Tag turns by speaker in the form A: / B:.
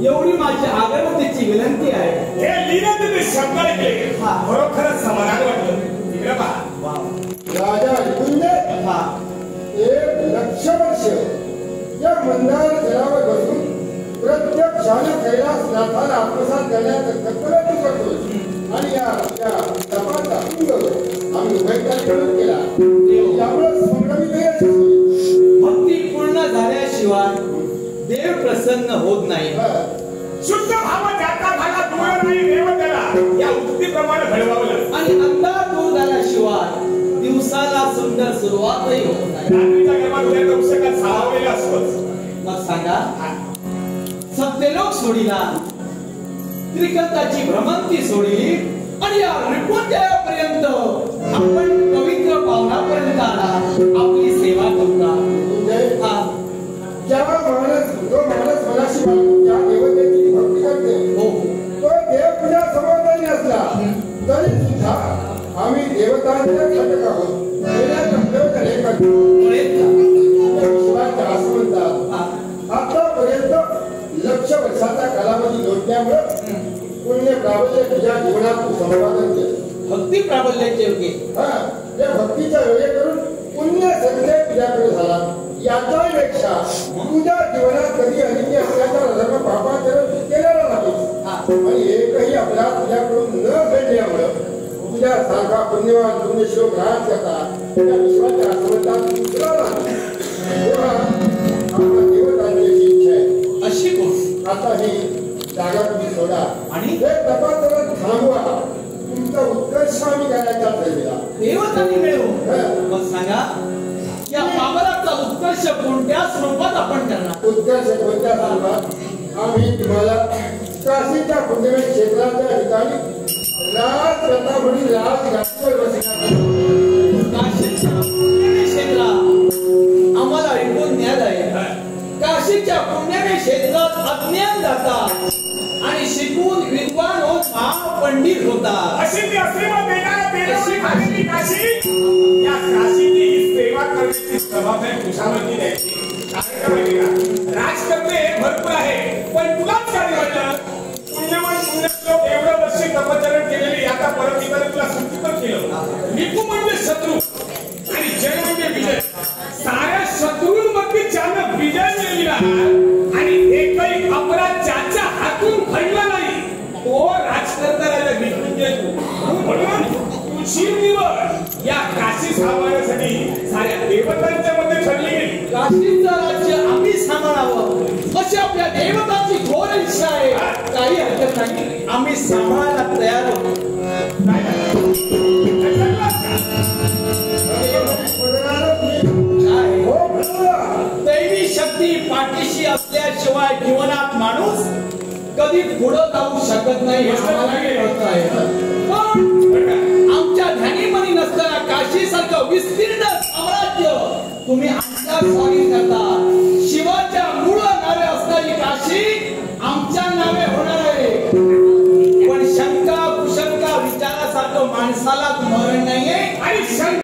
A: एवढी माझी अगरबत्तीची विनंती आहे.
B: हे लिहिलं तुम्ही शब्द ऐकले खरोखरच समाधान वाटलं. इकडे पहा
C: राजा ऐकून दे. 1 लक्ष वर्ष या मंदार जलावर बसून प्रत्यक्षाने कैलासनाथाला आत्मसात करण्याचा तत्परता करतोय. आणि या तपाचा अंग आम्ही उभयताकडून केला. यामुळे संग्रामी
A: भक्ती पूर्ण झाल्याशिवाय देव प्रसन्न होत नाही.
B: शुद्ध भाव ज्याचा भागा दूर नाही देव त्याला या उक्तीप्रमाणे घडवावं लागतं.
A: आणि अंधार दूर झाल्याशिवाय दिवसाला सुंदर सुरुवातही होत नाही.
B: रात्रीच्या गर्भात उद्या औषधात सावलेलं असतंच.
A: मग सांगा सत्यलोक सोडिला, त्रिकंताची भ्रमंती सोडली आणि या रिपुंजयापर्यंत आपण पवित्र पावनापर्यंत आला. आपली सेवा करता
C: ज्या माणस मनाशी त्या देवतेची भक्ती करते तो देव तुझ्या समाधानी असला तरी सुद्धा आम्ही देवतांच्या घटक आहोत. विश्वाच्या आसमंतात आतापर्यंत लक्ष वर्षाचा कालावधी लोटल्यामुळे पुण्य प्राबल्य तुझ्या जीवनात तू संपादन केलं.
A: भक्ती प्राबल्याचे योगे
C: त्या भक्तीचा योगे करून पुण्य संचय तुझ्याकडे झाला. याच्यापेक्षा तुझ्या जीवनात कधी अनित्य असल्याचा धर्म पापाचरण केलेला नाही. आणि एकही अपराध तुझ्याकडून न घडल्यामुळे तुझ्या सारखा पुण्यवान पुण्यश्लोक राहत करता त्या विश्वाच्या आसमंतात उतरला नाही. तेव्हा आपल्या देवतांची इच्छा आहे
A: अशी कोण
C: आता ही जागा तुम्ही सोडा
A: आणि
C: हे तपासण थांबवा. तुमचा उत्कर्ष आम्ही करायचा ठरविला.
A: देवतांनी मिळवून मग सांगा या पावराचा उत्कर्ष कोणत्या स्वरूपात आपण करणार.
C: उत्कर्ष कोणत्या स्वरूपात आम्ही तुम्हाला काशीच्या पुण्यमय क्षेत्राच्या ठिकाणी राज प्रथा म्हणून राज राष्ट्र वसिका
A: काशीच्या पुण्यमय क्षेत्रात आम्हाला ऐकून न्याय आहे. काशीच्या पुण्यमय क्षेत्रात अज्ञान जातात आणि शिकून विद्वान होत महापंडित होतात.
B: अशी ती असीम बेगाची काशी या काशीची ही सेवा करण्याची जबाबदारी तुझ्यावरती द्यायची. राज करणे भरपूर आहे पण तुलाच काय वाटलं. पुण्यवान पुण्यश्लोक एवढं वर्षी तपचरण केलेली आता परत इकडे तुला सुट्टी पण केलं. निकू म्हणजे शत्रू आणि जय म्हणजे विजय. साऱ्या शत्रूंवरती ज्यानं विजय मिळविला आणि एकही अपराध ज्याच्या हातून घडला नाही तो राजकर्ता राजा निकुंजय. म्हणून तुझी निवड या काशी सांभाळण्यासाठी साऱ्या देवतांच्या मध्ये ठरली गेली.
A: काशीचं राज्य आम्ही सांभाळावं अशी आपल्या देवताची घोर इच्छा आहे. काही हरकत नाही, आम्ही सांभाळायला तयार आहोत. दैवी शक्ती पाठीशी असल्याशिवाय जीवनात माणूस कधी पुढे जाऊ शकत नाही हे आम्हाला कळत आहे. पण आमच्या ध्यानीमनी नसताना काशी सारखं विस्तीर्ण साम्राज्य तुम्ही आमच्या स्वाधीन करता.